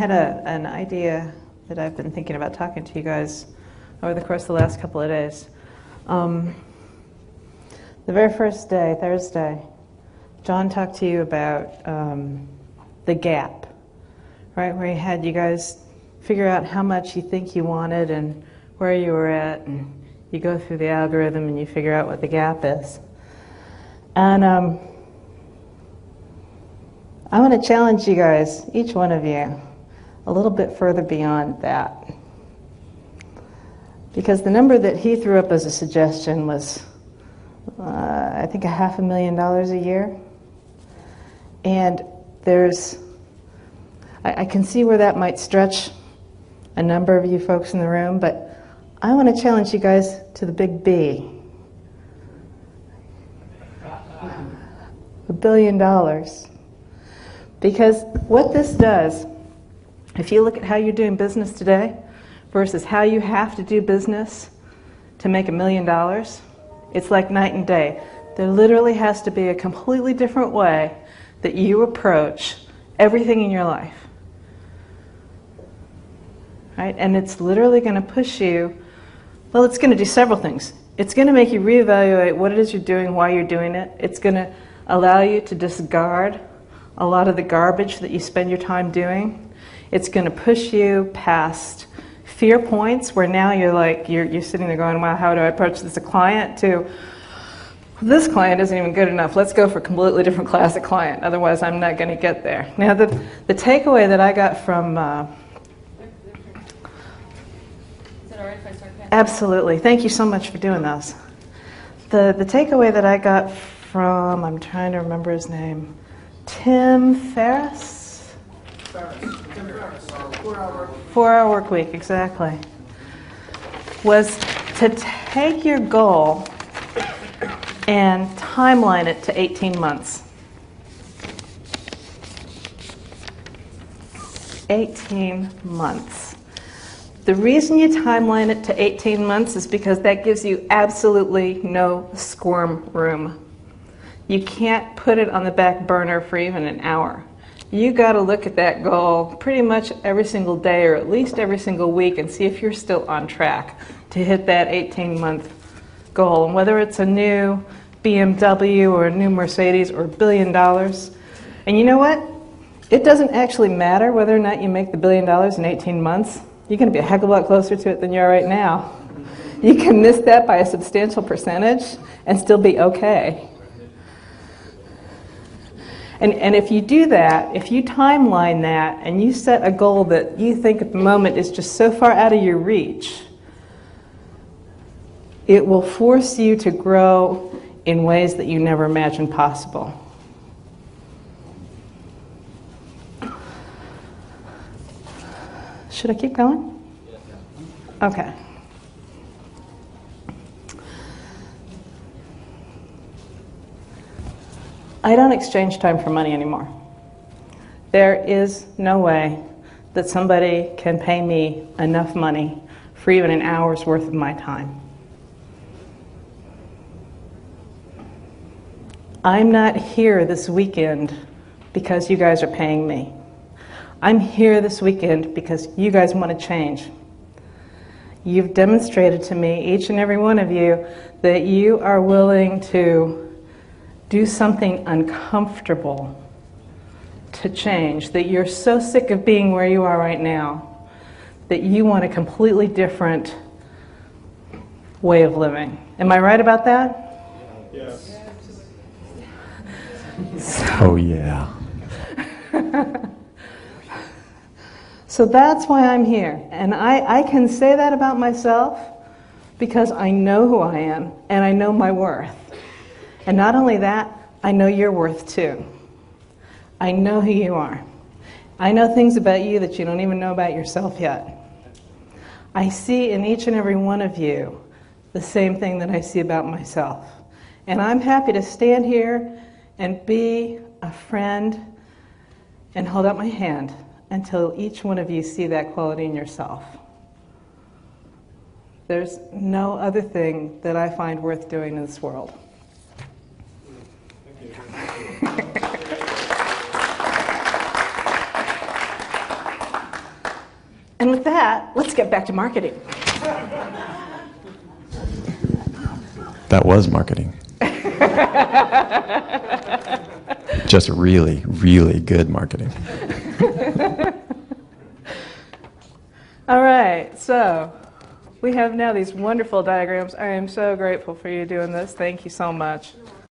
had an idea that I've been thinking about talking to you guys over the course of the last couple of days. The very first day, Thursday, John talked to you about the gap, right? Where he had you guys figure out how much you think you wanted and where you were at, and you go through the algorithm and you figure out what the gap is. And I want to challenge you guys, each one of you, a little bit further beyond that. Because the number that he threw up as a suggestion was, I think, $500,000 a year. And I can see where that might stretch a number of you folks in the room, but I want to challenge you guys to the big B. $1 billion. Because what this does, if you look at how you're doing business today versus how you have to do business to make $1 million, it's like night and day. There literally has to be a completely different way that you approach everything in your life. Right? And it's literally going to push you, well, it's going to do several things. It's going to make you reevaluate what it is you're doing, why you're doing it. It's going to allow you to discard a lot of the garbage that you spend your time doing. It's going to push you past fear points where now you're sitting there going, wow, how do I approach this client, to this client isn't even good enough. Let's go for a completely different class of client. Otherwise, I'm not going to get there. Now, the takeaway that I got from... Is it all right if I start passing? Absolutely. Thank you so much for doing those. The takeaway that I got from, I'm trying to remember his name, Tim Ferriss? Tim Ferriss. 4-Hour Work Week, exactly. Was to take your goal and timeline it to 18 months. 18 months. The reason you timeline it to 18 months is because that gives you absolutely no squirm room. You can't put it on the back burner for even an hour. You got to look at that goal pretty much every single day, or at least every single week, and see if you're still on track to hit that 18-month goal. And whether it's a new BMW or a new Mercedes or $1 billion. And you know what? It doesn't actually matter whether or not you make the $1 billion in 18 months. You're going to be a heck of a lot closer to it than you are right now. You can miss that by a substantial percentage and still be okay. And if you do that, if you timeline that and you set a goal that you think at the moment is just so far out of your reach, it will force you to grow in ways that you never imagined possible. Should I keep going? Okay. I don't exchange time for money anymore. There is no way that somebody can pay me enough money for even an hour's worth of my time. I'm not here this weekend because you guys are paying me. I'm here this weekend because you guys want to change. You've demonstrated to me, each and every one of you, that you are willing to do something uncomfortable to change, that you're so sick of being where you are right now that you want a completely different way of living. Am I right about that? Yes. Oh, yeah. So that's why I'm here. And I can say that about myself because I know who I am and I know my worth. And not only that, I know your worth too. I know who you are. I know things about you that you don't even know about yourself yet. I see in each and every one of you the same thing that I see about myself. And I'm happy to stand here and be a friend and hold out my hand until each one of you see that quality in yourself. There's no other thing that I find worth doing in this world. And with that, let's get back to marketing. That was marketing. Just really, really good marketing. All right, so we have now these wonderful diagrams. I am so grateful for you doing this. Thank you so much.